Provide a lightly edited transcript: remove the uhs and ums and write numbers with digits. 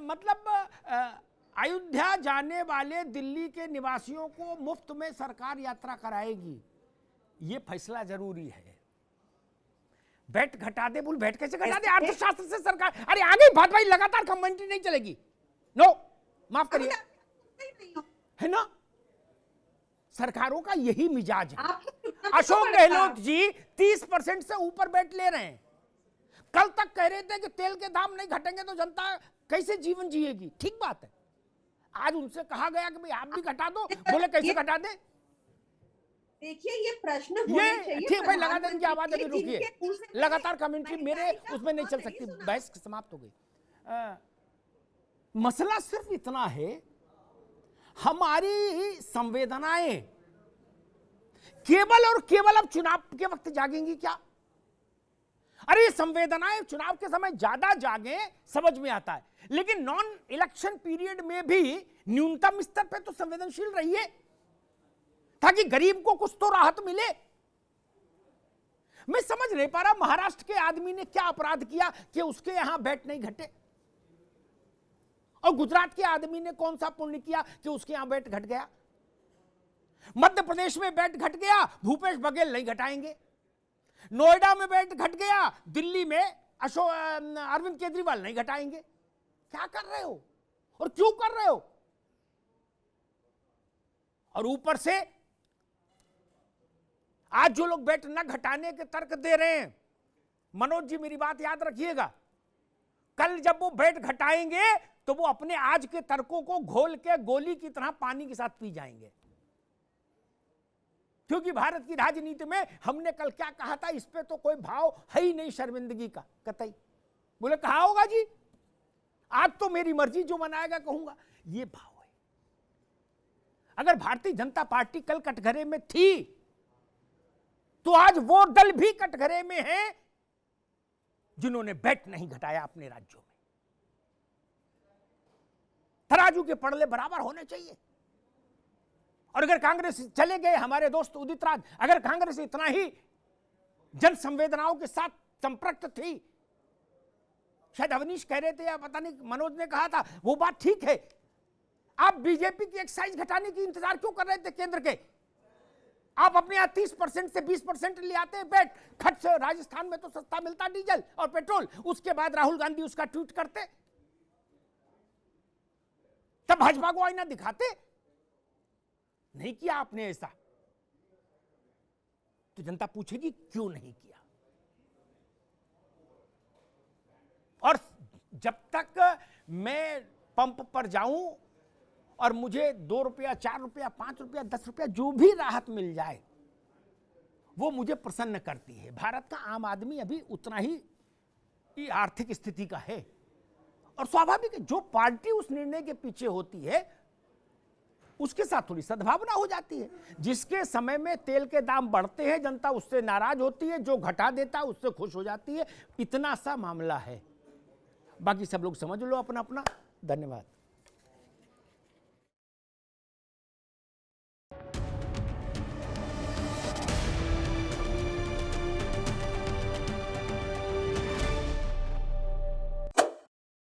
मतलब अयोध्या जाने वाले दिल्ली के निवासियों को मुफ्त में सरकार यात्रा कराएगी, ये फैसला जरूरी है। वैट घटा दे, बोल वैट कैसे घटा दे? अर्थशास्त्र से सरकार, अरे आगे बात भाई, लगातार कमेंट्री नहीं चलेगी। नो, माफ करिए, है ना, सरकारों का यही मिजाज है। अशोक गहलोत जी 30% से ऊपर वैट ले रहे हैं। कल तक कह रहे थे कि तेल के दाम नहीं घटेंगे तो जनता कैसे जीवन जिएगी। ठीक बात है, आज उनसे कहा गया कि भाई आप भी घटा दो, बोले कैसे घटा दे? देखिए ये प्रश्न ये ठीक भाई, लगा दें की आवाज अभी रुकिए, लगातार कमेंट्री मेरे उसमें नहीं चल सकती, बहस समाप्त हो गई। मसला सिर्फ इतना है, हमारी संवेदनाएं केवल और केवल अब चुनाव के वक्त जागेंगी क्या? अरे संवेदनाएं चुनाव के समय ज्यादा जागे समझ में आता है, लेकिन नॉन इलेक्शन पीरियड में भी न्यूनतम स्तर पे तो संवेदनशील रहिए, ताकि गरीब को कुछ तो राहत मिले। मैं समझ नहीं पा रहा महाराष्ट्र के आदमी ने क्या अपराध किया कि उसके यहां वैट नहीं घटे, और गुजरात के आदमी ने कौन सा पुण्य किया कि उसके यहां वैट घट गया। मध्य प्रदेश में वैट घट गया, भूपेश बघेल नहीं घटाएंगे। नोएडा में वैट घट गया, दिल्ली में अरविंद केजरीवाल नहीं घटाएंगे। क्या कर रहे हो और क्यों कर रहे हो? और ऊपर से आज जो लोग वैट न घटाने के तर्क दे रहे हैं, मनोज जी मेरी बात याद रखिएगा, कल जब वो वैट घटाएंगे तो वो अपने आज के तर्कों को घोल के गोली की तरह पानी के साथ पी जाएंगे। क्योंकि भारत की राजनीति में हमने कल क्या कहा था, इस पे तो कोई भाव है ही नहीं शर्मिंदगी का कतई। बोले कहा होगा जी, आज तो मेरी मर्जी जो बनाएगा कहूंगा, ये भाव है। अगर भारतीय जनता पार्टी कल कटघरे में थी तो आज वो दल भी कटघरे में है जिन्होंने वैट नहीं घटाया अपने राज्यों में। तराजू के पड़ले बराबर होने चाहिए। और अगर कांग्रेस चले गए, हमारे दोस्त उदित राज, अगर कांग्रेस इतना ही जन संवेदनाओं के साथ संपृक्त थी, शायद अवनीश कह रहे थे या पता नहीं मनोज ने कहा था, वो बात ठीक है। आप बीजेपी की एक्साइज घटाने की इंतजार क्यों कर रहे थे केंद्र के? आप अपने यहां 30% से 20% ले आते हैं वैट, खट से राजस्थान में तो सस्ता मिलता डीजल और पेट्रोल। उसके बाद राहुल गांधी उसका ट्वीट करते, तब भाजपा को आईना दिखाते। नहीं किया आपने ऐसा, तो जनता पूछेगी क्यों नहीं किया। और जब तक मैं पंप पर जाऊं और मुझे 2 रुपया, 4 रुपया, 5 रुपया, 10 रुपया जो भी राहत मिल जाए, वो मुझे प्रसन्न करती है। भारत का आम आदमी अभी उतना ही आर्थिक स्थिति का है, और स्वाभाविक है जो पार्टी उस निर्णय के पीछे होती है उसके साथ थोड़ी सद्भावना हो जाती है। जिसके समय में तेल के दाम बढ़ते हैं जनता उससे नाराज होती है, जो घटा देता है उससे खुश हो जाती है। इतना सा मामला है, बाकी सब लोग समझ लो अपना अपना। धन्यवाद।